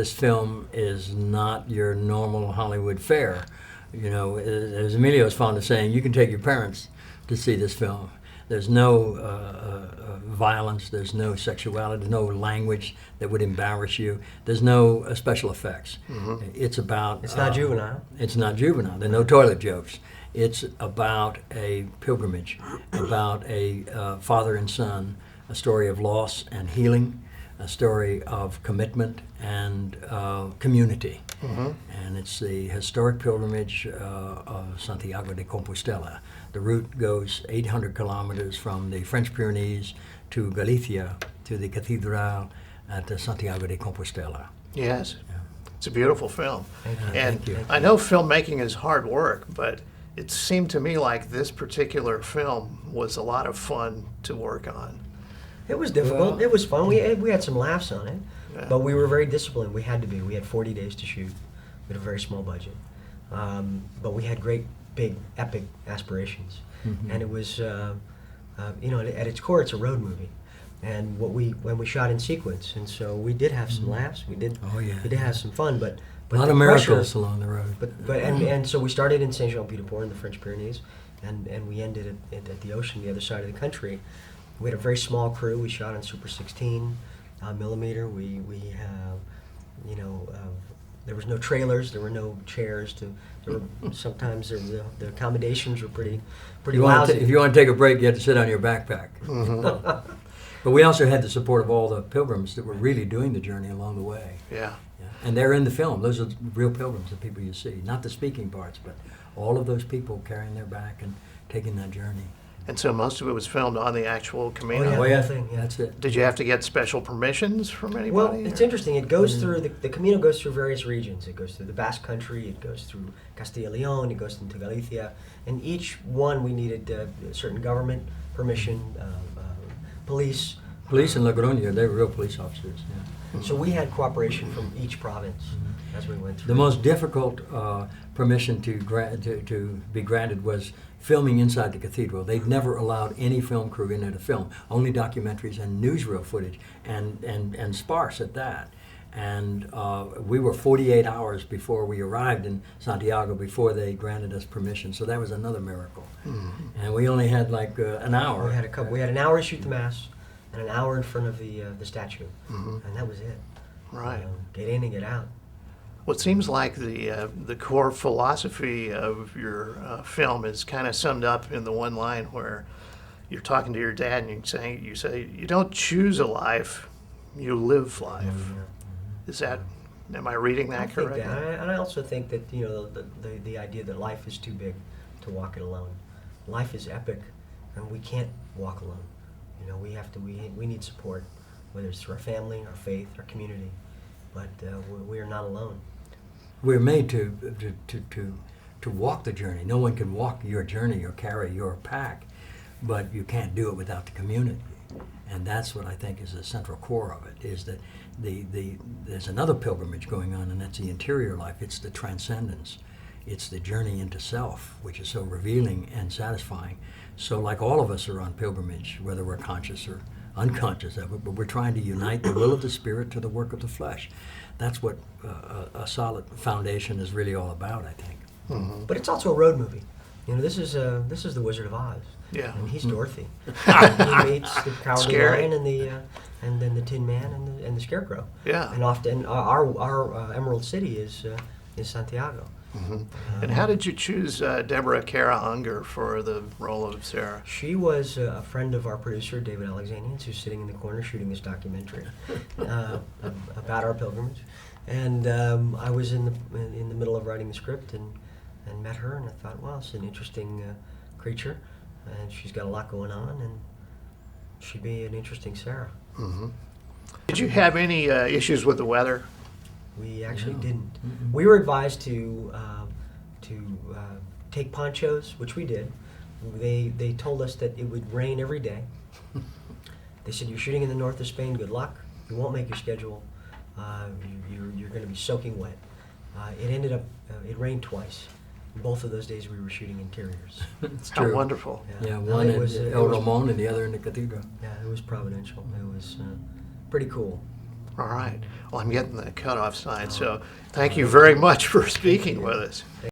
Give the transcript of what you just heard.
This film is not your normal Hollywood fare. You know, as Emilio is fond of saying, you can take your parents to see this film. There's no violence, there's no sexuality, there's no language that would embarrass you. There's no special effects. It's about... It's not juvenile. It's not juvenile. There are no toilet jokes. It's about a pilgrimage, about a father and son, a story of loss and healing, a story of commitment and community. And it's the historic pilgrimage of Santiago de Compostela. The route goes 800 kilometers from the French Pyrenees to Galicia, to the cathedral at Santiago de Compostela. Yes. It's a beautiful film. Thank you. I know filmmaking is hard work, but it seemed to me like this particular film was a lot of fun to work on. It was difficult. Well, it was fun. We had some laughs on it, but we were very disciplined. We had to be. We had 40 days to shoot. We had a very small budget, but we had great, big, epic aspirations. And it was, you know, at its core, it's a road movie. And when we shot in sequence, and so we did have some laughs. We did. Oh, yeah. We did have some fun, but A lot of miracles along the road. And so we started in Saint-Jean-Pied-de-Port in the French Pyrenees, and we ended at the ocean, the other side of the country. We had a very small crew. We shot on Super 16 millimeter. We you know, there was no trailers. There were no chairs. Sometimes the accommodations were pretty lousy. If you want to take a break, you have to sit on your backpack. But we also had the support of all the pilgrims that were really doing the journey along the way. Yeah. And they're in the film. Those are real pilgrims, the people you see. Not the speaking parts, but all of those people carrying their back and taking that journey. And so most of it was filmed on the actual Camino. Oh, yeah. Oh, yeah. The whole thing, yeah. That's it. Did you have to get special permissions from anybody? Well, it's interesting. It goes through, the Camino goes through various regions. It goes through the Basque Country, it goes through Castilla y León, it goes into Galicia. And each one we needed a certain government permission, police. Police in Logroño, they were real police officers. Yeah. So we had cooperation from each province as we went through. The most difficult permission to be granted was filming inside the cathedral. They'd never allowed any film crew in there to film, only documentaries and newsreel footage, and sparse at that. And we were 48 hours before we arrived in Santiago before they granted us permission. So that was another miracle. And we only had like an hour. We had an hour to shoot the mass and an hour in front of the statue, and that was it. Right. Get in and get out. Well, it seems like the core philosophy of your film is kind of summed up in the one line where you're talking to your dad and you say you don't choose a life, you live life. Is that? Am I reading that correctly? I think that, and I also think that the idea that life is too big to walk it alone. Life is epic, and we can't walk alone. We need support, whether it's through our family, our faith, our community, but we are not alone. We're made to walk the journey. No one can walk your journey or carry your pack, but you can't do it without the community. And that's what I think is the central core of it, is that there's another pilgrimage going on, and that's the interior life. It's the transcendence. It's the journey into self, which is so revealing and satisfying. So like all of us are on pilgrimage, whether we're conscious or unconscious of it, but we're trying to unite the will of the spirit to the work of the flesh. That's what a solid foundation is really all about, I think. But it's also a road movie. This is the Wizard of Oz. Yeah. And he's Dorothy. He meets the Cowardly Scary. Lion and then the Tin Man and the Scarecrow. Yeah. And often our Emerald City is Santiago. And how did you choose Deborah Kara Unger for the role of Sarah? She was a friend of our producer, David Alexanians, who's sitting in the corner shooting this documentary about our pilgrimage. And I was in the middle of writing the script and met her, and I thought, well, it's an interesting creature, and she's got a lot going on, and she'd be an interesting Sarah. Did you have any issues with the weather? We actually didn't. We were advised to take ponchos, which we did. They told us that it would rain every day. They said, you're shooting in the north of Spain, good luck. You won't make your schedule. You're going to be soaking wet. It ended up, it rained twice. Both of those days we were shooting interiors. It's How true. wonderful. Yeah, one in El Ramon and the other in the cathedral. Yeah, it was providential. It was pretty cool. All right. Well, I'm getting the cutoff sign, so thank you very much for speaking with us.